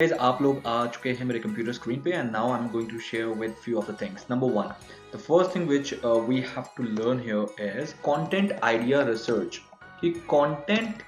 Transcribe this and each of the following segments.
Guys, आप लोग आ चुके हैं मेरे कंप्यूटर स्क्रीन पे and now I'm going to share with few of the things. Number one, the first thing which we have to learn here is content idea research. कि content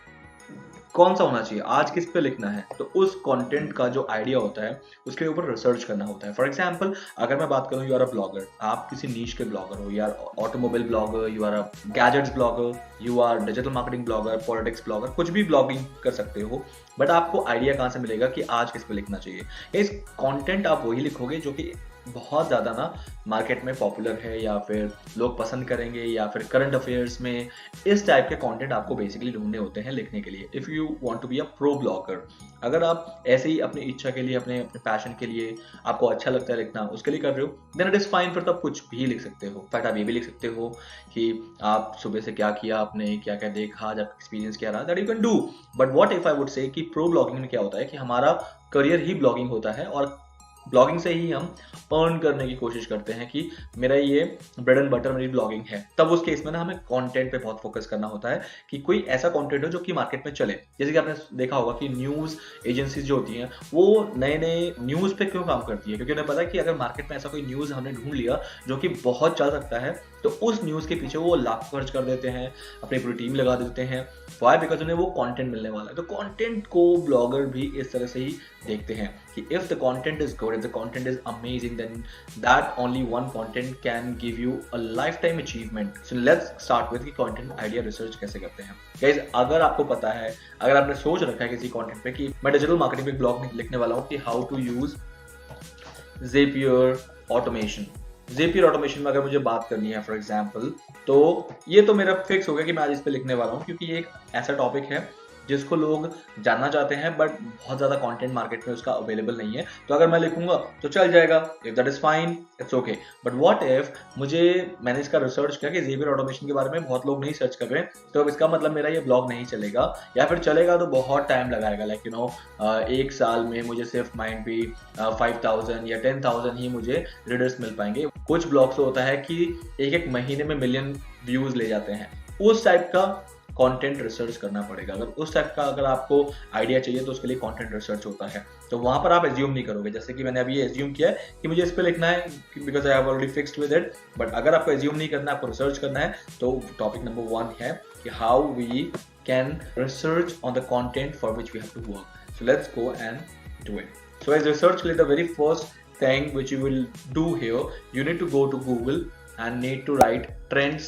कौन सा होना चाहिए, आज किस पे लिखना है, तो उस कंटेंट का जो आइडिया होता है उसके ऊपर रिसर्च करना होता है. फॉर एग्जांपल अगर मैं बात करूं, यू आर अ ब्लॉगर, आप किसी नीश के ब्लॉगर हो, you are automobile blogger, you are a gadgets blogger, you are digital marketing blogger, politics blogger, कुछ भी ब्लॉगिंग कर सकते हो. बट आपको आइडिया कहाँ से मिलेगा कि आज किस पे लिखना चाहिए. इस कंटेंट आप वही लिखोगे जो कि बहुत ज़्यादा ना मार्केट में पॉपुलर है या फिर लोग पसंद करेंगे, या फिर करंट अफेयर्स में इस टाइप के कंटेंट आपको बेसिकली ढूंढने होते हैं लिखने के लिए. If you want to be a pro blogger, अगर आप ऐसे ही अपनी इच्छा के लिए, अपने पैशन के लिए, आपको अच्छा लगता है लिखना, उसके लिए कर रहे हो, देन इट इज़ फाइन. फिर तो आप कुछ भी लिख सकते हो. बट आप ये भी लिख सकते हो कि आप सुबह से क्या किया, आपने क्या क्या देखा, आज आपका एक्सपीरियंस क्या रहा, that you can do. But what if I would say कि प्रो ब्लॉगिंग में क्या होता है कि हमारा करियर ही ब्लॉगिंग होता है, और ब्लॉगिंग से ही हम अर्न करने की कोशिश करते हैं कि मेरा ये ब्रेड एंड बटर मेरी ब्लॉगिंग है. तब उस केस में ना हमें कंटेंट पे बहुत फोकस करना होता है कि कोई ऐसा कंटेंट हो जो कि मार्केट में चले. जैसे कि आपने देखा होगा कि न्यूज़ एजेंसीज जो होती हैं वो नए नए न्यूज़ पे क्यों काम करती है, क्योंकि उन्हें पता है कि अगर मार्केट में ऐसा कोई न्यूज़ हमने ढूंढ लिया जो कि बहुत चल सकता है, तो उस न्यूज़ के पीछे वो लाख खर्च कर देते हैं, अपनी पूरी टीम लगा देते हैं. वाई? बिकॉज उन्हें वो कंटेंट मिलने वाला है. तो कंटेंट को ब्लॉगर भी इस तरह से ही देखते हैं कि if the content is good, if the content is amazing, then that only one content can give you a lifetime achievement. So let's start with कि content idea research कैसे करते हैं. Guys, अगर आपको पता है, अगर आपने सोच रखा है किसी content पे कि मैं डिजिटल मार्केटिंग पे ब्लॉग लिखने वाला हूँ कि how to use Zapier automation. Zapier automation में अगर मुझे बात करनी है फॉर एग्जाम्पल, तो ये तो मेरा फिक्स हो गया कि मैं आज इस पे लिखने वाला हूँ, क्योंकि ये एक ऐसा टॉपिक है जिसको लोग जानना चाहते हैं, बट बहुत ज़्यादा कंटेंट मार्केट में उसका अवेलेबल नहीं है. तो अगर मैं लिखूंगा तो चल जाएगा, if that is fine, it's okay. But what if मैंने इसका रिसर्च किया कि Zapier ऑटोमेशन के बारे में बहुत लोग नहीं सर्च कर रहे हैं, तो अब इसका मतलब मेरा ये ब्लॉग नहीं चलेगा, या फिर चलेगा तो बहुत टाइम लगाएगा. लाइक यू नो, एक साल में मुझे सिर्फ माइंड भी 5,000 या 10,000 ही मुझे रीडर्स मिल पाएंगे. कुछ ब्लॉग्स तो होता है कि एक एक महीने में मिलियन व्यूज ले जाते हैं. उस टाइप का कंटेंट रिसर्च करना पड़ेगा. अगर उस टाइप का अगर आपको आइडिया चाहिए तो उसके लिए कंटेंट रिसर्च होता है. तो वहां पर आप एज्यूम नहीं करोगे, जैसे कि मैंने अभी ये एज्यूम किया है कि मुझे इस पे लिखना है because I have already fixed with it. But अगर आपको एज्यूम नहीं करना है, आपको रिसर्च करना है, तो टॉपिक नंबर 1 है कि how we can research on the content for which we have to work. So let's go and do it. So as research के लिए the very first thing which you will do here, you need to go to Google and need to write trends.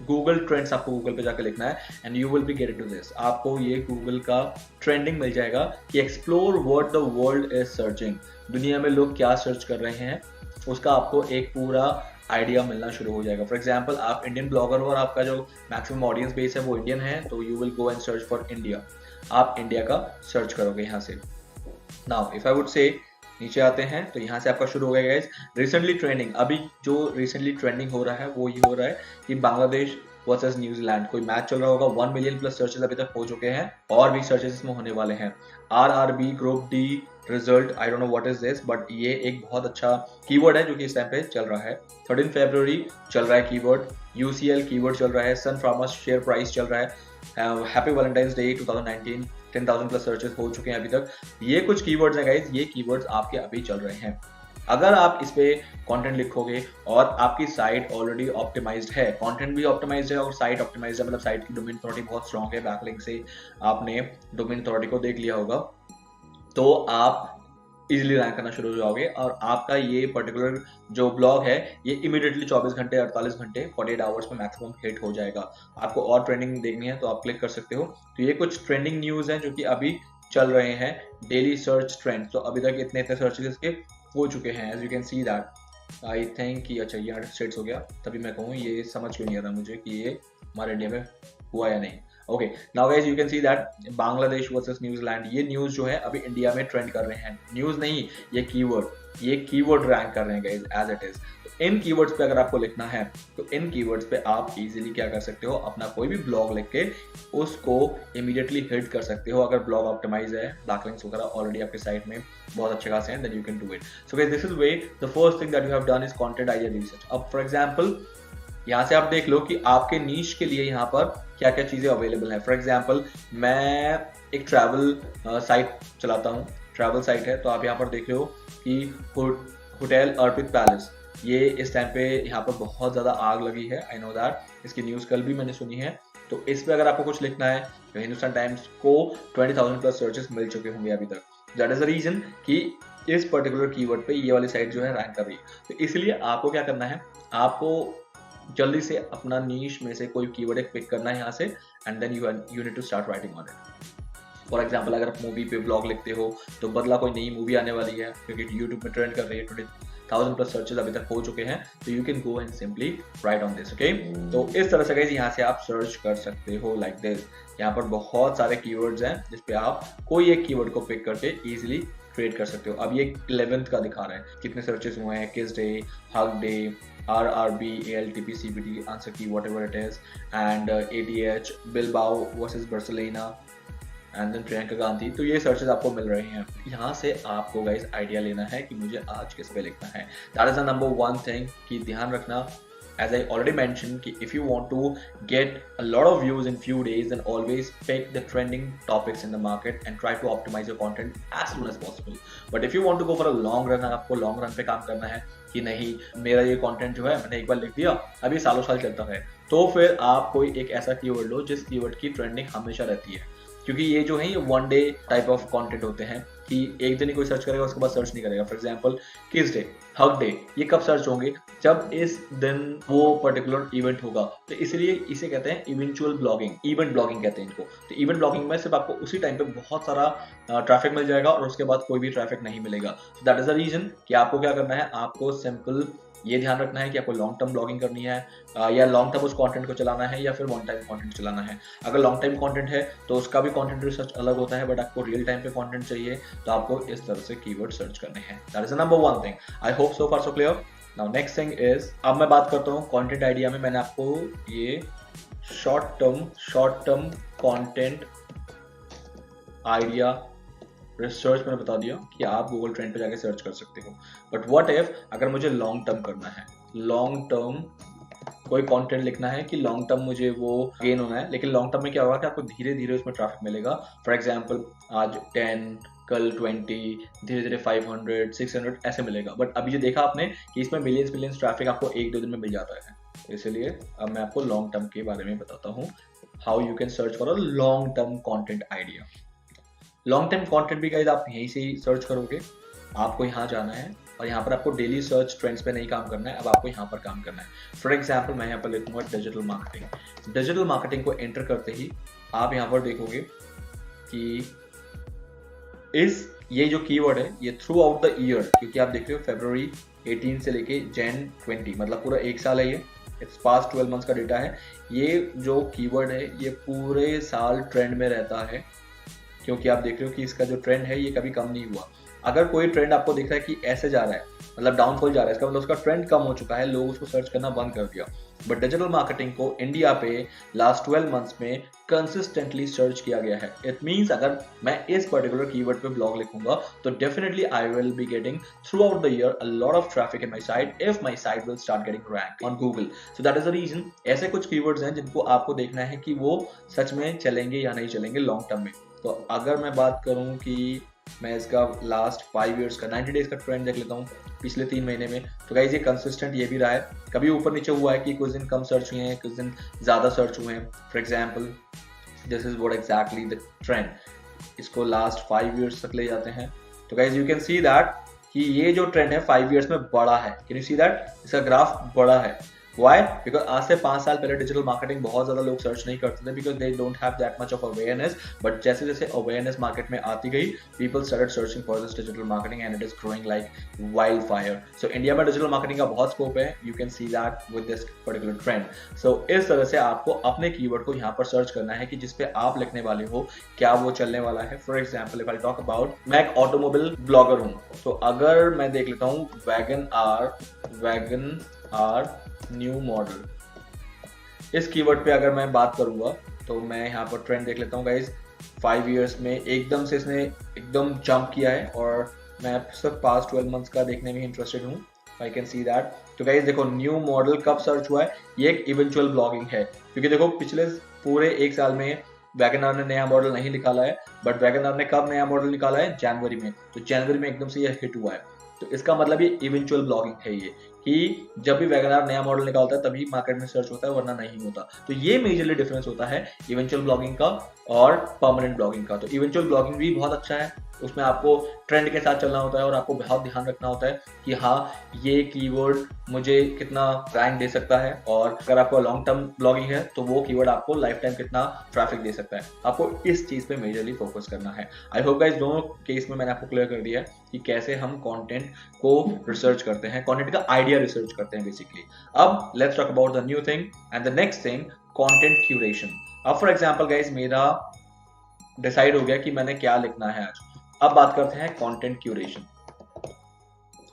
Google Trends आपको Google पे जाकर लिखना है and you will be getting to this. आपको ये Google का trending मिल जाएगा कि explore what the world is searching. दुनिया में लोग क्या सर्च कर रहे हैं, उसका आपको एक पूरा आइडिया मिलना शुरू हो जाएगा. फॉर एग्जाम्पल आप इंडियन ब्लॉगर हो और आपका जो मैक्सिमम ऑडियंस बेस है वो इंडियन है, तो you will go and search for India. आप इंडिया का सर्च करोगे यहाँ से. Now if I would say नीचे आते हैं तो यहाँ से आपका शुरू हो गया गाइस रिसेंटली ट्रेंडिंग. अभी जो रिसेंटली ट्रेंडिंग हो रहा है वो ये हो रहा है कि बांग्लादेश वर्सेस न्यूजीलैंड कोई मैच चल रहा होगा. 1 मिलियन प्लस सर्चेस अभी तक हो चुके हैं, और भी सर्चेस इसमें होने वाले हैं. RRB group D result, I don't know what is this, but ये एक बहुत अच्छा कीवर्ड है जो कि इस टाइम पे चल रहा है. 13 फरवरी चल रहा है कीवर्ड. UCL कीवर्ड चल रहा है. सन फार्मर्स शेयर प्राइस चल रहा है. Happy Valentine's day 2019, 10,000 plus searches हो चुके हैं अभी तक. ये कुछ कीवर्ड्स हैं गाइस, ये कीवर्ड्स आपके अभी चल रहे हैं. अगर आप इस पे कंटेंट लिखोगे और आपकी साइट ऑलरेडी ऑप्टिमाइज्ड है, कंटेंट भी ऑप्टिमाइज्ड है और साइट ऑप्टिमाइज्ड है, मतलब साइट की डोमेन अथॉरिटी बहुत स्ट्रांग है, बैकलिंक से आपने डोमेन अथॉरिटी को देख लिया होगा, तो आप इजीली रैंक करना शुरू हो जाओगे और आपका ये पर्टिकुलर जो ब्लॉग है ये इमीडिएटली 24 घंटे, 48 घंटे, 48 आवर्स में मैक्सिमम हिट हो जाएगा. आपको और ट्रेंडिंग देखनी है तो आप क्लिक कर सकते हो. तो ये कुछ ट्रेंडिंग न्यूज़ हैं जो कि अभी चल रहे हैं. डेली सर्च ट्रेंड, तो अभी तक इतने सर्चेस इसके हो चुके हैं. As you can see that I think कि अच्छा ये 100 स्टेट्स हो गया, तभी मैं कहूँ ये समझ क्यों नहीं आ रहा मुझे कि ये हमारे इंडिया में हुआ या नहीं. Okay, now guys you can see that Bangladesh versus New Zealand, ये न्यूज़ जो है अभी इंडिया में ट्रेंड कर रहे हैं. न्यूज़ नहीं, ये कीवर्ड रैंक कर रहे हैं गाइस एज इट इज. तो इन कीवर्ड्स पे अगर आपको लिखना है तो इन कीवर्ड्स पे आप इजीली क्या कर सकते हो, अपना कोई भी ब्लॉग लिख के उसको इमीडिएटली हिट कर सकते हो. अगर ब्लॉग ऑप्टिमाइज है, बैकलिंक्स वगैरह ऑलरेडी आपके साइट में बहुत अच्छे खासे हैं, then you can do it. So guys this is way the first thing that you have done is content idea research. अब फॉर एग्जांपल यहाँ से आप देख लो कि आपके नीश के लिए यहाँ पर क्या क्या चीज़ें अवेलेबल हैं. फॉर एग्जाम्पल मैं एक ट्रैवल साइट चलाता हूँ, ट्रैवल साइट है, तो आप यहाँ पर देख रहे हो कि होटल अर्पित पैलेस, ये इस टाइम पे यहाँ पर बहुत ज़्यादा आग लगी है। आई नो दैट, इसकी न्यूज़ कल भी मैंने सुनी है। तो इस पे अगर आपको कुछ लिखना है तो हिंदुस्तान टाइम्स को 20,000 प्लस सर्चेस मिल चुके होंगे अभी तक। दैट इज द रीजन कि इस पर्टिकुलर कीवर्ड पे ये वाली साइट जो है रैंक कर रही है। तो इसलिए आपको क्या करना है, आपको जल्दी से अपना नीश में से कोई कीवर्ड एक पिक करना है यहाँ से, and then you need to start writing on it. For example, अगर आप मूवी पे ब्लॉग लिखते हो तो बदला कोई नई मूवी आने वाली है क्योंकि यूट्यूब में ट्रेंड कर रही है, 20,000 प्लस सर्चेस अभी तक हो चुके हैं, तो you can go and simply write on this. Okay, तो इस तरह से गाइस यहाँ से आप सर्च कर सकते हो लाइक दिस। यहाँ पर बहुत सारे कीवर्ड्स हैं जिसपे आप कोई एक कीवर्ड को पिक करके इजीली क्रिएट कर सकते हो। अब ये 11th का दिखा रहा है कितने सर्चेस हुए हैं, kiss day, hug day, RRB, ALTP, CBT, answer key whatever it is, and ADH, Bilbao versus Barcelona, and then Priyanka Gandhi. तो ये सर्चेस आपको मिल रहे हैं। यहाँ से आपको गाइस आइडिया लेना है कि मुझे आज किस पे लिखना है। That is the number one thing कि ध्यान रखना, as I already mentioned, कि if you want to get a lot of views in few days, then always pick the trending topics in the market and try to optimize your content as soon as possible. But if you want to go for a long run, आपको long run पे काम करना है कि नहीं मेरा ये content जो है मैंने एक बार लिख दिया अभी सालों साल चलता है, तो फिर आप कोई एक ऐसा कीवर्ड लो जिस कीवर्ड की ट्रेंडिंग हमेशा रहती है। क्योंकि ये जो है ये one day type of content होते हैं कि एक दिन ही कोई सर्च करेगा उसके बाद सर्च नहीं करेगा। फॉर एग्जांपल, किस डे, हग डे, ये कब सर्च होंगे, जब इस दिन वो पर्टिकुलर इवेंट होगा। तो इसलिए इसे कहते हैं इवेंचुअल ब्लॉगिंग, इवेंट ब्लॉगिंग कहते हैं इनको। तो इवेंट ब्लॉगिंग में सिर्फ आपको उसी टाइम पे बहुत सारा ट्रैफिक मिल जाएगा और उसके बाद कोई भी ट्रैफिक नहीं मिलेगा। So that is the reason कि आपको क्या करना है, आपको सिंपल ये ध्यान रखना है कि आपको लॉन्ग टर्म ब्लॉगिंग करनी है या लॉन्ग टर्म उस कंटेंट को चलाना है या फिर वन टाइम कंटेंट चलाना है। अगर लॉन्ग टाइम कंटेंट है तो उसका भी कंटेंट रिसर्च अलग होता है, बट आपको रियल टाइम पे कंटेंट चाहिए तो आपको इस तरह से कीवर्ड सर्च करने हैं। That is the number one thing. I hope so far so clear. Now next thing is, अब मैं बात करता हूँ कंटेंट आइडिया में। मैंने आपको ये short term content idea research मैंने बता दिया कि आप गूगल ट्रेंड पे जाके सर्च कर सकते हो। बट व्हाट इफ अगर मुझे लॉन्ग टर्म करना है, लॉन्ग टर्म कोई कंटेंट लिखना है कि लॉन्ग टर्म मुझे वो गेन होना है, लेकिन लॉन्ग टर्म में क्या होगा कि आपको धीरे धीरे उसमें ट्रैफिक मिलेगा। फॉर एग्जाम्पल, आज 10, कल 20, धीरे धीरे 500, 600 ऐसे मिलेगा। बट अभी जो देखा आपने कि इसमें मिलियंस ट्रैफिक आपको 1-2 दिन में मिल जाता है। तो इसलिए अब मैं आपको लॉन्ग टर्म के बारे में बताता हूँ, how you can search for a long term content idea. Long term content भी गाइस आप यहीं से ही सर्च करोगे। आपको यहाँ जाना है और यहाँ पर आपको डेली सर्च ट्रेंड्स पे नहीं काम करना है, अब आपको यहाँ पर काम करना है। फॉर एग्जाम्पल, मैं यहाँ पर लिखूंगा डिजिटल मार्केटिंग। डिजिटल मार्केटिंग को एंटर करते ही आप यहाँ पर देखोगे कि ये जो कीवर्ड है ये थ्रू आउट द ईयर, क्योंकि आप देख रहे हो February 18 से लेके Jan 20, मतलब पूरा एक साल है ये। इट्स पास्ट 12 मंथ्स का डेटा है। ये जो कीवर्ड है ये पूरे साल ट्रेंड में रहता है, क्योंकि आप देख रहे हो कि इसका जो ट्रेंड है ये कभी कम नहीं हुआ। अगर कोई ट्रेंड आपको दिख रहा है कि ऐसे जा रहा है, मतलब डाउनफॉल जा रहा है, इसका मतलब उसका ट्रेंड कम हो चुका है, लोग उसको सर्च करना बंद कर दिया। बट डिजिटल मार्केटिंग को इंडिया पे लास्ट 12 मंथ्स में कंसिस्टेंटली सर्च किया गया है। इट मींस अगर मैं इस पर्टिकुलर कीवर्ड पे ब्लॉग लिखूंगा तो definitely I will be getting throughout the year a lot of traffic in my site if my site will start getting rank on Google. So that is the reason. ऐसे कुछ keywords हैं जिनको आपको देखना है कि वो सच में चलेंगे या नहीं चलेंगे लॉन्ग टर्म में। तो अगर मैं बात करूं कि मैं इसका लास्ट 5 इयर्स का 90 डेज का ट्रेंड देख लेता हूँ पिछले 3 महीने में, तो गाइस ये कंसिस्टेंट ये भी रहा है। कभी ऊपर नीचे हुआ है कि कुछ दिन कम सर्च हुए हैं, कुछ दिन ज़्यादा सर्च हुए हैं। For example, this is what exactly the trend. इसको लास्ट 5 इयर्स तक ले जाते हैं तो guys you can see that कि ये जो ट्रेंड है 5 इयर्स में बड़ा है। Can you see that? इसका ग्राफ बड़ा है। Why? Because आज से 5 साल पहले डिजिटल मार्केटिंग बहुत ज़्यादा लोग सर्च नहीं करते थे, because they don't have that much of awareness. But जैसे जैसे awareness मार्केट में आती गई, people started searching for this digital marketing and it is growing like wildfire. So India में डिजिटल मार्केटिंग का बहुत स्कोप है, you can see that with this particular trend. So इस तरह से आपको अपने कीवर्ड को यहाँ पर सर्च करना है कि जिस पे आप लिखने वाले हो क्या वो चलने वाला है। For example, if I talk about, मैं एक ऑटोमोबाइल ब्लॉगर हूँ, तो अगर मैं देख लेता हूँ वैगन आर न्यू मॉडल, इस कीवर्ड पे अगर मैं बात करूंगा तो मैं यहाँ पर ट्रेंड देख लेता हूँ गाइज। 5 इयर्स में एकदम से इसने एकदम जंप किया है और मैं सिर्फ पास्ट 12 मंथ्स का देखने में इंटरेस्टेड हूँ। I can see that. तो गाइज देखो, न्यू मॉडल कब सर्च हुआ है, ये एक इवेंचुअल ब्लॉगिंग है, क्योंकि देखो पिछले पूरे एक साल में वैगन आर ने नया मॉडल नहीं निकाला है, बट वैगन आर ने कब नया मॉडल निकाला है? जनवरी में। तो जनवरी में एकदम से ये हिट हुआ है, तो इसका मतलब ये इवेंचुअल ब्लॉगिंग है ये, कि जब भी वैगन आर नया मॉडल निकालता है तभी मार्केट में सर्च होता है, वरना नहीं होता। तो ये मेजरली डिफरेंस होता है इवेंचुअल ब्लॉगिंग का और परमानेंट ब्लॉगिंग का। तो इवेंचुअल ब्लॉगिंग भी बहुत अच्छा है, उसमें आपको ट्रेंड के साथ चलना होता है और आपको बहुत ध्यान रखना होता है कि हाँ ये कीवर्ड मुझे कितना रैंक दे सकता है, और अगर आपको लॉन्ग टर्म ब्लॉगिंग है तो वो कीवर्ड आपको लाइफ टाइम कितना ट्रैफिक दे सकता है। आपको इस चीज पे मेजरली फोकस करना है। आई होप गाइस दोनों केस में मैंने आपको क्लियर कर दिया है कि कैसे हम कंटेंट को रिसर्च करते हैं, कंटेंट का आइडिया रिसर्च करते हैं बेसिकली। अब let's talk about the new thing and the next thing, content curation. अब फॉर एग्जांपल गाइस मेरा डिसाइड हो गया कि मैंने क्या लिखना है आज। अब बात करते हैं content curation.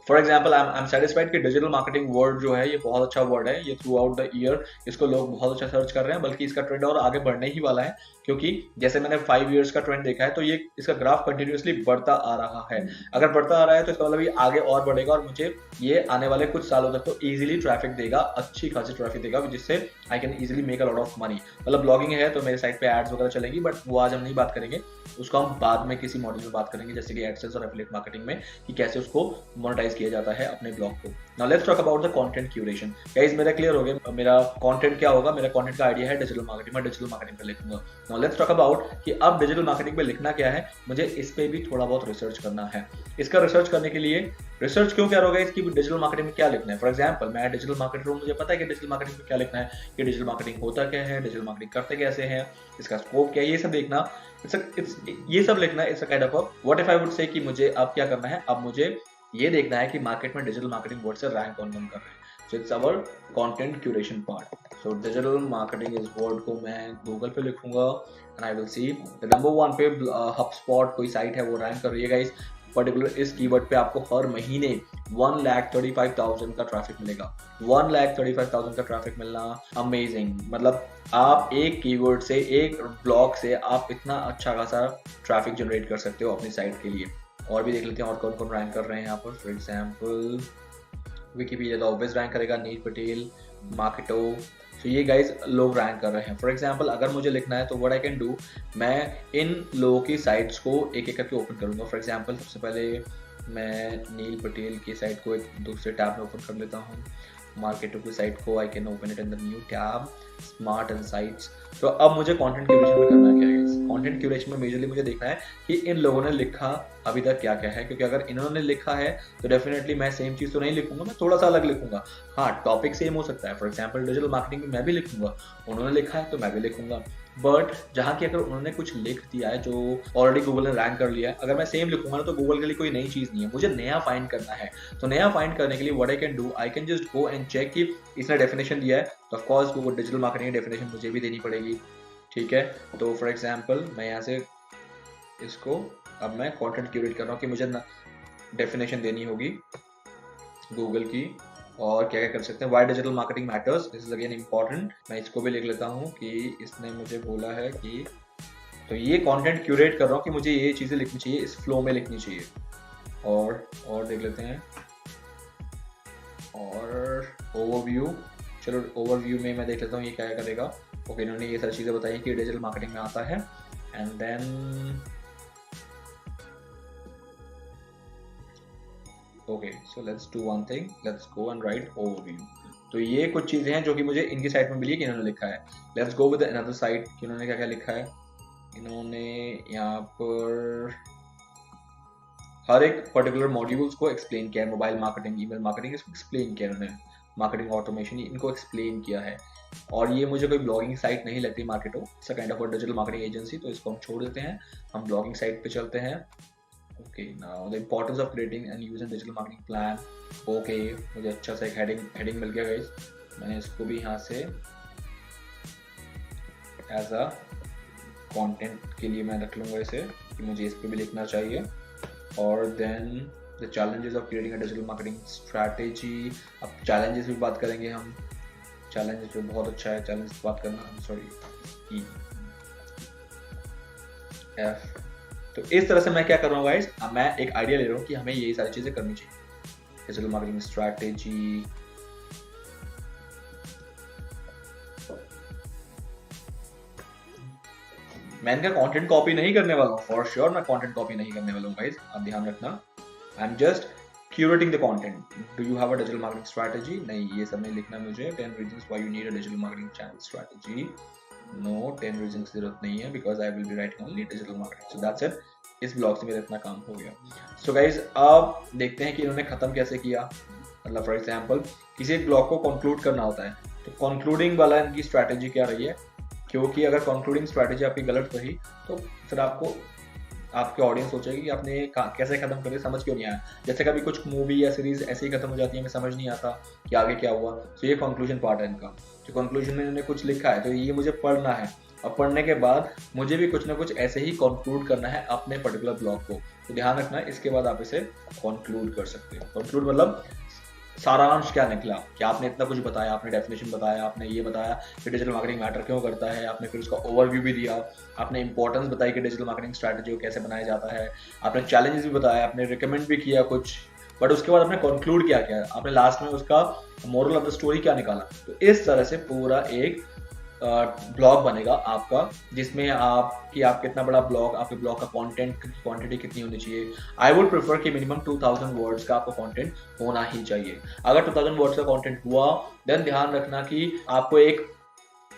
For example I am satisfied कि डिजिटल मार्केटिंग वर्ड जो है ये बहुत अच्छा वर्ड है, ये थ्रू आउट द ईयर इसको लोग बहुत अच्छा सर्च कर रहे हैं, बल्कि इसका ट्रेंड और आगे बढ़ने ही वाला है, क्योंकि जैसे मैंने 5 इयर्स का ट्रेंड देखा है तो ये इसका ग्राफ कंटिन्यूअसली बढ़ता आ रहा है। अगर बढ़ता आ रहा है तो इसका मतलब ये आगे और बढ़ेगा, और मुझे ये आने वाले कुछ सालों तक तो इजीली ट्रैफिक देगा, अच्छी खासी ट्रैफिक देगा, जिससे I can easily make a lot of money. मतलब ब्लॉगिंग है तो मेरे साइट पे एड्स वगैरह चलेंगी, बट वो आज हम नहीं बात करेंगे, उसको हम बाद में किसी मॉड्यूल में बात करेंगे, जैसे कि एडसेंस और एफिलिएट मार्केटिंग में, कि कैसे उसको मोनेटाइज किया जाता है अपने ब्लॉग को। Now let's talk about the content curation. Guys मेरा क्लियर हो गया मेरा कंटेंट क्या होगा। मेरा कंटेंट का आइडिया है डिजिटल मार्केटिंग, मैं डिजिटल मार्केटिंग पे लिखूंगा। नाउ लेट्स टॉक अबाउट कि अब डिजिटल मार्केटिंग पे लिखना क्या है, मुझे इस पे भी थोड़ा बहुत रिसर्च करना है। इसका रिसर्च करने के लिए, रिसर्च क्यों क्या होगा इसकी, डिजिटल मार्केटिंग में क्या लिखना है। फॉर एग्जांपल मैं डिजिटल मार्केटर हूं, मुझे पता है कि डिजिटल मार्केटिंग में क्या लिखना है, कि डिजिटल मार्केटिंग होता क्या है, डिजिटल मार्केटिंग करते कैसे हैं, इसका स्कोप क्या है, ये सब देखना, ये सब लिखना। It's a kind of what if I would say कि मुझे अब क्या करना है, अब मुझे ये देखना है कि मार्केट में डिजिटल मार्केटिंग वर्ड से रैंक कौन कौन कर रहे हैं। So it's our content curation part. So digital marketing इस वर्ड को मैं गूगल पे लिखूंगा and I will see the number 1 पे HubSpot कोई साइट है वो रैंक कर रही है गाइस। पर्टिकुलर इस कीवर्ड पे आपको हर महीने 1,35,000 का ट्रैफिक मिलेगा। 1,35,000 का ट्रैफिक मिलना अमेजिंग। मतलब आप एक कीवर्ड से, एक ब्लॉग से आप इतना अच्छा खासा ट्रैफिक जनरेट कर सकते हो अपनी साइट के लिए। और भी देख लेते हैं और कौन कौन रैंक कर रहे हैं यहाँ पर। फॉर एग्जाम्पल विकीपीडिया तो ऑब्वियस रैंक करेगा, नील पटेल, मार्केटो। तो ये गाइज लोग रैंक कर रहे हैं। फॉर एग्जाम्पल अगर मुझे लिखना है तो व्हाट आई कैन डू, मैं इन लोगों की साइट्स को एक एक करके ओपन करूंगा। फॉर एग्जाम्पल सबसे पहले मैं नील पटेल की साइट को एक दूसरे टैब में ओपन कर लेता हूँ। मार्केटो की साइट को I can open it in the new tab, smart insights. तो अब मुझे कंटेंट क्यूरेशन में करना क्या है। कंटेंट क्यूरेशन में मेजरली मुझे देखना है कि इन लोगों ने लिखा अभी तक क्या क्या है, क्योंकि अगर इन्होंने लिखा है तो डेफिनेटली मैं सेम चीज तो नहीं लिखूंगा, मैं थोड़ा सा अलग लिखूंगा। हाँ टॉपिक सेम हो सकता है। फॉर एग्जाम्पल डिजिटल मार्केटिंग में मैं भी लिखूंगा, उन्होंने लिखा है तो मैं भी लिखूंगा, बट जहाँ की अगर उन्होंने कुछ लिख दिया है जो ऑलरेडी गूगल ने रैंक कर लिया है, अगर मैं सेम लिखूंगा ना तो गूगल के लिए कोई नई चीज नहीं है, मुझे नया फाइंड करना है। तो नया फाइंड करने के लिए what I can do, I can just go and check कि इसने डेफिनेशन दिया है तो ऑफ कोर्स वो डिजिटल मार्केटिंग की डेफिनेशन मुझे भी देनी पड़ेगी। ठीक है, तो फॉर एग्जाम्पल मैं यहाँ से इसको, अब मैं कंटेंट क्यूरेट कर रहा हूँ कि मुझे डेफिनेशन देनी होगी गूगल की, और क्या क्या कर सकते हैं। Why digital marketing matters, this is again important. मैं इसको भी लिख लेता हूँ कि इसने मुझे बोला है कि, तो ये कंटेंट क्यूरेट कर रहा हूँ कि मुझे ये चीज़ें लिखनी चाहिए, इस फ्लो में लिखनी चाहिए। और देख लेते हैं, और ओवरव्यू, चलो ओवरव्यू में मैं देख लेता हूँ ये क्या करेगा। ओके इन्होंने ये सारी चीज़ें बताई कि डिजिटल मार्केटिंग में आता है। And then okay so let's do one thing, let's go and write overview. तो ये कुछ चीज़ें हैं जो कि मुझे इनकी साइट में मिली कि इन्होंने लिखा है। Let's go with another site कि इन्होंने क्या क्या लिखा है। इन्होंने यहाँ पर हर एक पर्टिकुलर मॉड्यूल्स को एक्सप्लेन किया है। मोबाइल मार्केटिंग, ईमेल मार्केटिंग, इसको एक्सप्लेन किया इन्होंने। मार्केटिंग ऑटोमेशन, इनको एक्सप्लेन किया है। और ये मुझे कोई ब्लॉगिंग साइट नहीं लगती मार्केटो, it's a kind of digital marketing agency. तो इसको हम छोड़ देते हैं, हम ब्लॉगिंग साइट पे चलते हैं। Okay now the importance of creating and using digital marketing plan. Okay मुझे अच्छा सा एक हेडिंग मिल गया गाइस, मैंने इसको भी यहाँ से एज अ कंटेंट के लिए मैं रख लूँगा इसे, कि मुझे इस पर भी लिखना चाहिए। और then the challenges of creating a digital marketing strategy. अब चैलेंजेस भी बात करेंगे हम, चैलेंजेस पे बहुत अच्छा है चैलेंज बात करना, सॉरी एफ। तो इस तरह से मैं क्या कर रहा हूँ गाइस, अब मैं एक आइडिया ले रहा हूँ कि हमें ये सारी चीजें करनी चाहिए। डिजिटल मार्केटिंग स्ट्रैटेजी, मैं इनका कंटेंट कॉपी नहीं करने वाला हूँ, फॉर श्योर मैं कंटेंट कॉपी नहीं करने वाला हूँ गाइस, आप ध्यान रखना। I am just curating the content. Do you have a digital marketing strategy? नहीं, ये सब नहीं लिखना मुझे। 10 reasons why you need a digital marketing channel strategy. No, 10 reasons की जरूरत नहीं है, because I will be writing only digital marketing. So that's it. इस ब्लॉग से मेरा इतना काम हो गया। So guys, अब देखते हैं कि इन्होंने खत्म कैसे किया। मतलब फॉर एग्जाम्पल किसी एक ब्लॉग को कंक्लूड करना होता है, तो कंक्लूडिंग वाला इनकी स्ट्रैटेजी क्या रही है, क्योंकि अगर कंक्लूडिंग स्ट्रैटेजी आपकी गलत रही तो फिर आपको आपके ऑडियंस सोचेगी कि आपने कैसे खत्म करे, समझ क्यों नहीं आया। जैसे कभी कुछ मूवी या सीरीज ऐसे ही खत्म हो जाती है, हमें समझ नहीं आता कि आगे क्या हुआ। तो ये कंक्लूजन पार्ट है इनका, जो कंक्लूजन में इन्होंने कुछ लिखा है तो ये मुझे पढ़ना है, और पढ़ने के बाद मुझे भी कुछ ना कुछ ऐसे ही कंक्लूड करना है अपने पर्टिकुलर ब्लॉग को। तो ध्यान रखना, इसके बाद आप इसे कंक्लूड कर सकते हो। कंक्लूड मतलब सारांश क्या निकला, कि आपने इतना कुछ बताया, आपने डेफिनेशन बताया, आपने ये बताया कि डिजिटल मार्केटिंग मैटर क्यों करता है, आपने फिर उसका ओवरव्यू भी दिया, आपने इंपॉर्टेंस बताई कि डिजिटल मार्केटिंग स्ट्रैटेजी को कैसे बनाया जाता है, आपने चैलेंजेस भी बताया, आपने रिकमेंड भी किया कुछ, बट उसके बाद आपने कंक्लूड क्या किया, आपने लास्ट में उसका मोरल ऑफ द स्टोरी क्या निकाला। तो इस तरह से पूरा एक ब्लॉग बनेगा आपका, जिसमें आप कितना बड़ा ब्लॉग, आपके ब्लॉग का कंटेंट की क्वांटिटी कितनी होनी चाहिए। आई वुड प्रेफर कि मिनिमम 2000 वर्ड्स का आपका कंटेंट होना ही चाहिए। अगर 2000 वर्ड्स का कंटेंट हुआ, देन ध्यान रखना कि आपको एक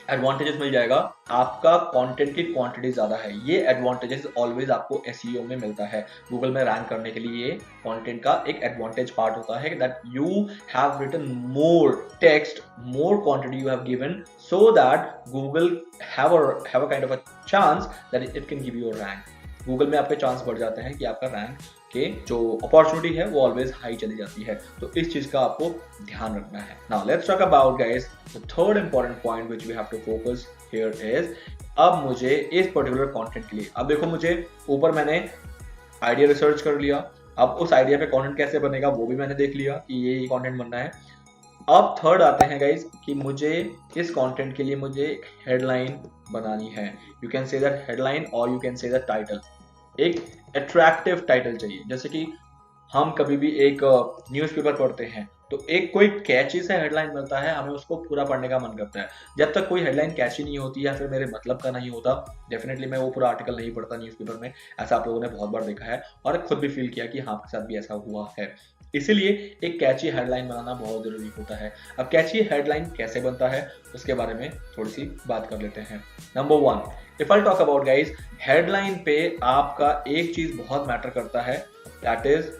एडवांटेजेस मिल जाएगा, आपका कंटेंट की क्वांटिटी ज्यादा है। ये एडवांटेजेस ऑलवेज आपको एसईओ में मिलता है, गूगल में रैंक करने के लिए। ये कंटेंट का एक एडवांटेज पार्ट होता है that you have written more text, more quantity you have given, so that Google have a kind of a chance that it can give you a rank. Google में आपके chance बढ़ जाते हैं कि आपका rank के जो अपॉर्चुनिटी है वो ऑलवेज हाई चली जाती है। तो इस चीज का आपको ध्यान रखना है। Now let's talk about guys the third important point which we have to focus here is, अब मुझे इस पर्टिकुलर कंटेंट के लिए, अब देखो मुझे ऊपर मैंने आइडिया रिसर्च कर लिया, अब उस आइडिया पे कंटेंट कैसे बनेगा वो भी मैंने देख लिया कि ये कंटेंट बनना है। अब थर्ड आते हैं गाइस कि मुझे इस कंटेंट के लिए मुझे एक हेडलाइन बनानी है। You can say that headline और you can say that title. एक अट्रैक्टिव टाइटल चाहिए, जैसे कि हम कभी भी एक न्यूज़पेपर पढ़ते हैं तो एक कोई कैची सा हेडलाइन मिलता है, हमें उसको पूरा पढ़ने का मन करता है। जब तक कोई हेडलाइन कैची नहीं होती या फिर मेरे मतलब का नहीं होता, डेफिनेटली मैं वो पूरा आर्टिकल नहीं पढ़ता न्यूज़पेपर में। ऐसा आप लोगों ने बहुत बार देखा है और खुद भी फील किया कि हाँ, आपके साथ भी ऐसा हुआ है। इसीलिए एक कैची हेडलाइन बनाना बहुत जरूरी होता है। अब कैची हेडलाइन कैसे बनता है उसके बारे में थोड़ी सी बात कर लेते हैं। Number 1, if I talk about guys, headline पे आपका एक चीज बहुत मैटर करता है, दैट इज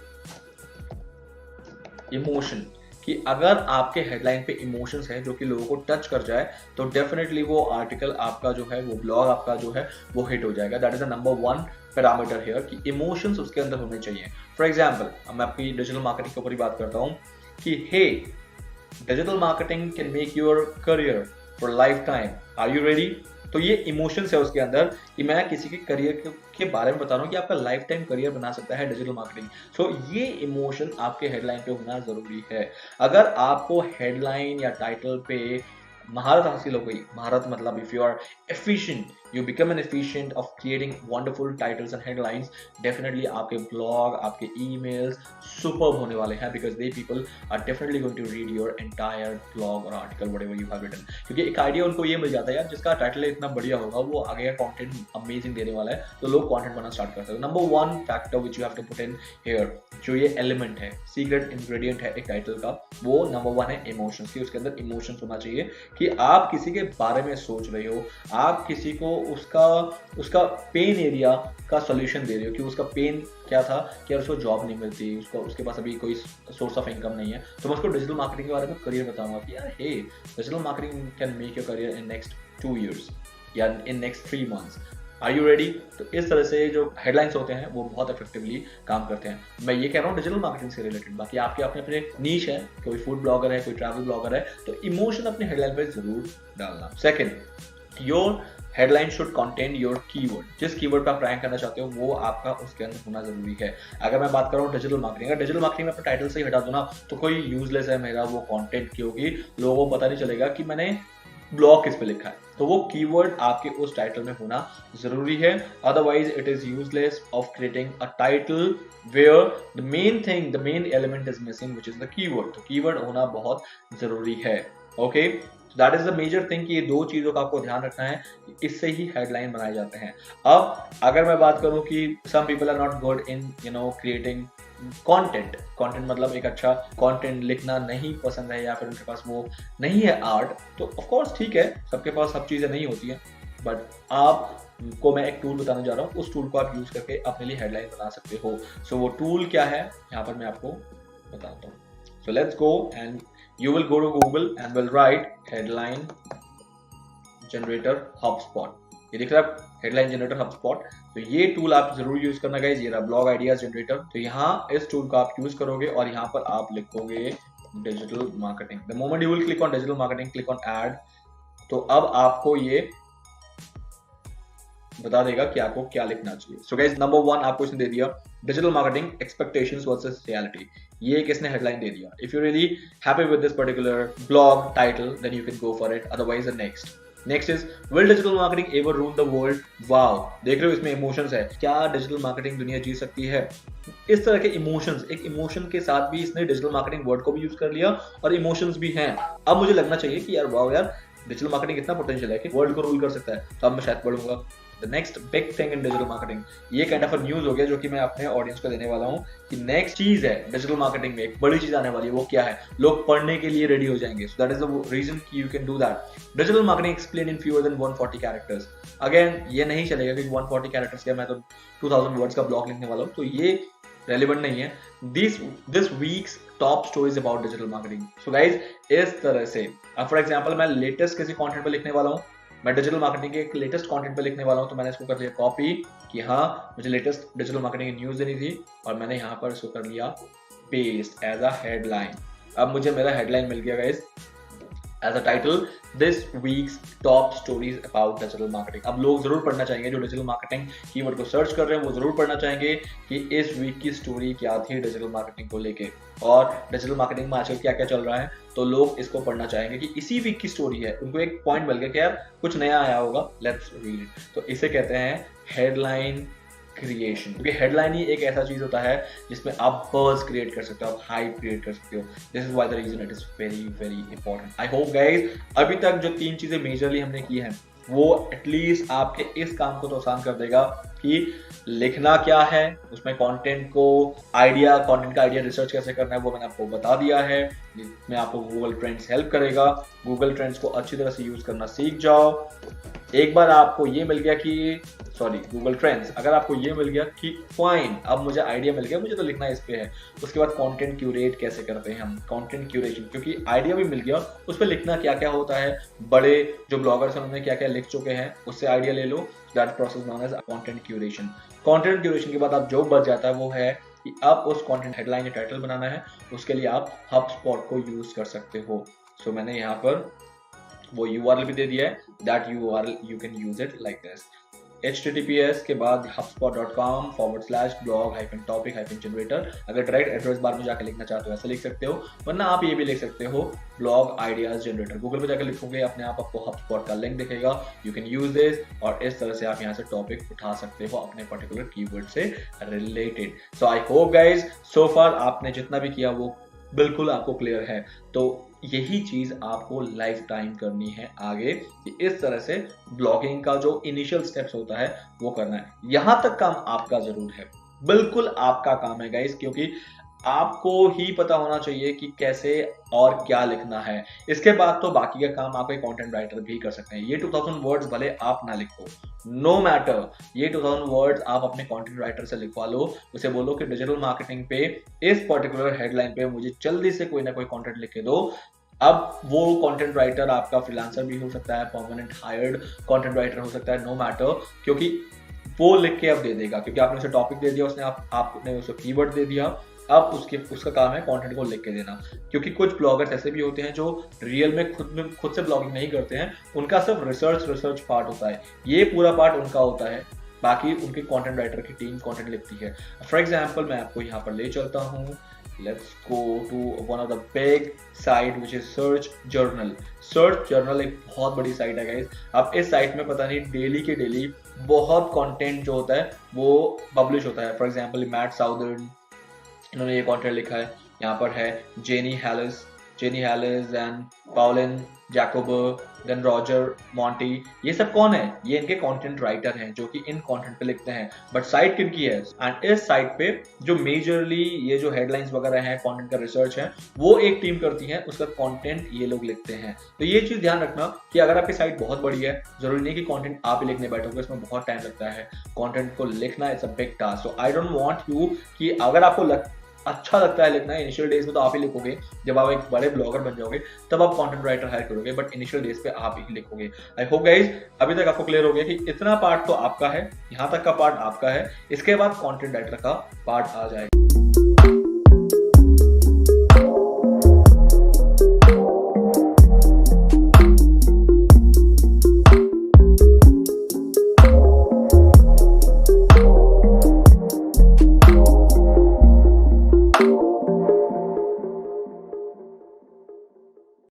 इमोशन। कि अगर आपके हेडलाइन पे इमोशंस है जो कि लोगों को टच कर जाए, तो डेफिनेटली वो आर्टिकल आपका जो है, वो ब्लॉग आपका जो है वो हिट हो जाएगा। That is the number 1 parameter here कि इमोशंस उसके अंदर होने चाहिए। फॉर एग्जाम्पल मैं आपकी डिजिटल मार्केटिंग के ऊपर ही बात करता हूँ कि hey, digital marketing can make your career for lifetime, are you ready. तो ये इमोशंस है उसके अंदर कि मैं किसी के करियर के बारे में बता रहा हूँ कि आपका लाइफ टाइम करियर बना सकता है डिजिटल मार्केटिंग। सो ये इमोशन आपके हेडलाइन पे होना जरूरी है। अगर आपको हेडलाइन या टाइटल पे महारत हासिल हो गई, महारत मतलब if you are efficient, you become an efficient of creating wonderful titles and headlines, definitely आपके blog, आपके emails superb होने वाले हैं, because they people are definitely going to read your entire blog or article whatever you have written। क्योंकि एक idea उनको ये मिल जाता है यार, जिसका टाइटल इतना बढ़िया होगा वो आगे का कंटेंट अमेजिंग देने वाला है, तो लोग कंटेंट बनाना स्टार्ट करते हैं। Number 1 factor which you have to put in here, जो ये एलिमेंट है, सीक्रेट इंग्रेडिएंट है एक टाइटल का, वो नंबर 1 है इमोशंस की। उसके अंदर इमोशंस होना चाहिए कि आप किसी के बारे में सोच रहे हो, आप किसी को उसका पेन एरिया का सॉल्यूशन दे रहे हो कि उसका पेन क्या था कि यार उसको जॉब नहीं मिलती, उसके पास अभी कोई सोर्स ऑफ इनकम नहीं है, तो मैं उसको डिजिटल मार्केटिंग के बारे में करियर बताऊंगा कि यार hey, digital marketing can make your career in next 2 years या in next 3 months, are you ready. तो इस तरह से जो हेडलाइंस होते हैं वो बहुत इफेक्टिवली काम करते हैं। मैं ये कह रहा हूँ डिजिटल मार्केटिंग से रिलेटेड, बाकी आपके अपने नीश है, कोई फूड ब्लॉगर है, कोई ट्रैवल ब्लॉगर है, तो इमोशन अपने हेडलाइन पे जरूर डालना। Second, your headline should contain your keyword. जिस कीवर्ड पे आप रैंक करना चाहते हो वो आपका उसके अंदर होना जरूरी है। अगर मैं बात कर रहा हूँ डिजिटल मार्केटिंग, अगर डिजिटल मार्केटिंग में अपने टाइटल से ही हटा दो ना, तो कोई यूजलेस है मेरा वो कंटेंट, क्योंकि लोगों को पता नहीं चलेगा कि मैंने ब्लॉग किस पे लिखा है। तो वो कीवर्ड आपके उस टाइटल में होना जरूरी है, otherwise it is useless of creating a title where the main element is missing, which is the keyword. तो कीवर्ड होना बहुत जरूरी है। Okay, that is the major thing कि ये दो चीजों का आपको ध्यान रखना है, इससे ही हेडलाइन बनाए जाते हैं। अब अगर मैं बात करूं कि some people are not good in creating content, content मतलब एक अच्छा कंटेंट लिखना नहीं पसंद है या फिर उनके पास वो नहीं है आर्ट, तो ऑफ कोर्स ठीक है, सबके पास सब चीजें नहीं होती हैं, बट आप को मैं एक टूल बताने जा रहा हूँ, उस टूल को आप यूज करके अपने लिए हेडलाइन बना सकते हो। सो वो टूल क्या है यहाँ पर मैं आपको बताता हूँ। सो let's go and you will go to Google and will write headline generator HubSpot। ये दिख रहा है headline generator HubSpot, तो ये टूल आप जरूर यूज करना गाइस। ये रहा ब्लॉग आइडियाज जनरेटर, तो यहाँ इस टूल को आप यूज करोगे और यहाँ पर आप लिखोगे digital marketing. The moment you will click on digital marketing, click on add, तो अब आपको ये बता देगा कि आपको क्या लिखना चाहिए। सो गाइस नंबर 1 आपको इसने दे दिया digital marketing expectations versus reality, ये एक इसने हेडलाइन दे दिया। If you really happy with this particular blog title then you can go for it, otherwise the next is will digital marketing ever rule the world. Wow, देख रहे हो इसमें emotions है, क्या डिजिटल मार्केटिंग दुनिया जी सकती है? इस तरह के इमोशंस, एक इमोशन के साथ भी इसने डिजिटल मार्केटिंग वर्ड को भी यूज कर लिया और इमोशंस भी हैं। अब मुझे लगना चाहिए कि यार वाओ यार, डिजिटल मार्केटिंग इतना पोटेंशियल है कि वर्ल्ड को रूल कर सकता है, तो अब मैं शायद पढ़ूंगा the next big thing in digital marketing. ये काइंड ऑफ न्यूज हो गया जो कि मैं अपने ऑडियंस को देने वाला हूँ कि नेक्स्ट चीज है डिजिटल मार्केटिंग में, एक बड़ी चीज आने वाली है। वो क्या है? लोग पढ़ने के लिए रेडी हो जाएंगे। So that is the reason कि you can do that. Digital marketing explain in fewer than 140 characters. Again ये नहीं चलेगा कि 140 कैरेक्टर्स क्या, मैं तो 2000 वर्ड्स का ब्लॉग लिखने वाला हूँ, तो ये रेलिवेंट नहीं है। This week's top stories about digital marketing. So guys इस तरह से अब फॉर एग्जांपल मैं लेटेस्ट किसी कंटेंट पे लिखने वाला हूँ, मैं डिजिटल मार्केटिंग के एक लेटेस्ट कंटेंट पे लिखने वाला हूँ, तो मैंने इसको कर लिया कॉपी कि हाँ मुझे लेटेस्ट डिजिटल मार्केटिंग की न्यूज देनी थी, और मैंने यहाँ पर इसको कर लिया पेस्ट एज अ हेडलाइन। अब मुझे मेरा हेडलाइन मिल गया guys as a title, this week's top stories about digital marketing. अब लोग जरूर पढ़ना चाहेंगे, जो डिजिटल मार्केटिंग कीवर्ड को सर्च कर रहे हैं वो जरूर पढ़ना चाहेंगे कि इस वीक की स्टोरी क्या थी डिजिटल मार्केटिंग को लेके, और डिजिटल मार्केटिंग में आजकल क्या क्या चल रहा है, तो लोग इसको पढ़ना चाहेंगे कि इसी वीक की स्टोरी है। उनको एक पॉइंट मिल गया कि यार कुछ नया आया होगा, लेट्स रीड इट। तो इसे कहते हैं हेडलाइन क्रिएशन, क्योंकि हेडलाइन ही एक ऐसा चीज होता है जिसमें आप बज़ क्रिएट कर सकते हो, आप हाइप क्रिएट कर सकते हो। This is why the reason it is very very important. I hope guys अभी तक जो 3 चीजें मेजरली हमने की हैं वो एटलीस्ट आपके इस काम को तो आसान कर देगा कि लिखना क्या है, उसमें कंटेंट को आइडिया, कंटेंट का आइडिया रिसर्च कैसे करना है वो मैंने आपको बता दिया है। मैं आपको गूगल ट्रेंड्स हेल्प करेगा, गूगल ट्रेंड्स को अच्छी तरह से यूज करना सीख जाओ। एक बार आपको ये मिल गया कि गूगल ट्रेंड्स, अगर आपको ये मिल गया कि फाइन अब मुझे आइडिया मिल गया, मुझे तो लिखना इस पे है, उसके बाद कंटेंट क्यूरेट कैसे करते हैं हम, कंटेंट क्यूरेशन, क्योंकि आइडिया भी मिल गया उस पर लिखना क्या क्या होता है, बड़े जो ब्लॉगर्स हैं उन्होंने क्या क्या लिख चुके हैं उससे आइडिया ले लो। That process known as content curation. Content curation के बाद आप जो बच जाता है वो है कि आप उस कंटेंट हेडलाइन या टाइटल बनाना है, उसके लिए आप HubSpot को यूज कर सकते हो। सो मैंने यहाँ पर वो URL भी दे दिया है, that URL you can use it like this, https के बाद hubspot.com/blog-topic-generator। अगर डायरेक्ट एड्रेस बार में जाकर लिखना चाहते हो ऐसे लिख सकते हो, वरना आप ये भी लिख सकते हो ब्लॉग आइडियाज जनरेटर। गूगल पे जाकर लिखोगे अपने आप आपको HubSpot का लिंक दिखेगा, यू कैन यूज दिस, और इस तरह से आप यहाँ से टॉपिक उठा सकते हो अपने पर्टिकुलर कीवर्ड से related. So I hope guys so far आपने जितना भी किया वो बिल्कुल आपको क्लियर है। तो यही चीज आपको लाइफ टाइम करनी है आगे, कि इस तरह से ब्लॉगिंग का जो इनिशियल स्टेप्स होता है वो करना है। यहां तक काम आपका जरूर है, बिल्कुल आपका काम है गाइस, क्योंकि आपको ही पता होना चाहिए कि कैसे और क्या लिखना है। इसके बाद तो बाकी का काम आप एक कंटेंट राइटर भी कर सकते हैं। ये 2000 वर्ड्स भले आप ना लिखो, नो मैटर, ये 2000 वर्ड्स आप अपने कंटेंट राइटर से लिखवा लो, उसे बोलो कि डिजिटल मार्केटिंग पे इस पर्टिकुलर हेडलाइन पे मुझे जल्दी से कोई ना कोई कंटेंट लिख के दो। अब वो कंटेंट राइटर आपका फ्रीलांसर भी हो सकता है, परमानेंट हायर्ड कंटेंट राइटर हो सकता है, नो मैटर, क्योंकि वो लिख के अब दे देगा, क्योंकि आपने उसे टॉपिक दे दिया, उसने आपने उसे कीवर्ड दे दिया, अब उसका काम है कंटेंट को लिख के देना। क्योंकि कुछ ब्लॉगर्स ऐसे भी होते हैं जो रियल में खुद से ब्लॉगिंग नहीं करते हैं, उनका सिर्फ रिसर्च पार्ट होता है, ये पूरा पार्ट उनका होता है, बाकी उनके कंटेंट राइटर की टीम कंटेंट लिखती है। फॉर एग्जांपल मैं आपको यहाँ पर ले चलता हूँ, let's go to one of the big site which is search journal एक बहुत बड़ी साइट है गाइस। अब इस साइट में पता नहीं डेली के डेली बहुत कंटेंट जो होता है वो पब्लिश होता है। फॉर एग्जांपल मैट साउदर्न, इन्होंने ये कंटेंट लिखा है, यहाँ पर है Jenny Hallis, Jenny Hallis and Pauline Jacober, then Roger Monty, ये सब कौन है? ये इनके कंटेंट राइटर हैं जो कि इन कंटेंट पे लिखते हैं। बट साइट किनकी है? एंड इस साइट पे जो मेजरली ये जो हेडलाइंस वगैरह हैं, कंटेंट का रिसर्च है, वो एक टीम करती है, उसका कंटेंट ये लोग लिखते हैं। तो ये चीज ध्यान रखना कि अगर आपकी साइट बहुत बड़ी है, जरूरी नहीं कि कंटेंट आप ही लिखने बैठोगे, इसमें बहुत टाइम लगता है। कंटेंट को लिखना it's a big task. So I don't want you कि अगर आपको अच्छा लगता है लिखना, इनिशियल डेज में तो आप ही लिखोगे, जब आप एक बड़े ब्लॉगर बन जाओगे तब आप कंटेंट राइटर हायर करोगे, बट इनिशियल डेज पे आप ही लिखोगे। आई होप गाइज अभी तक आपको क्लियर हो गया कि इतना पार्ट तो आपका है, यहाँ तक का पार्ट आपका है, इसके बाद कंटेंट राइटर का पार्ट आ जाएगा।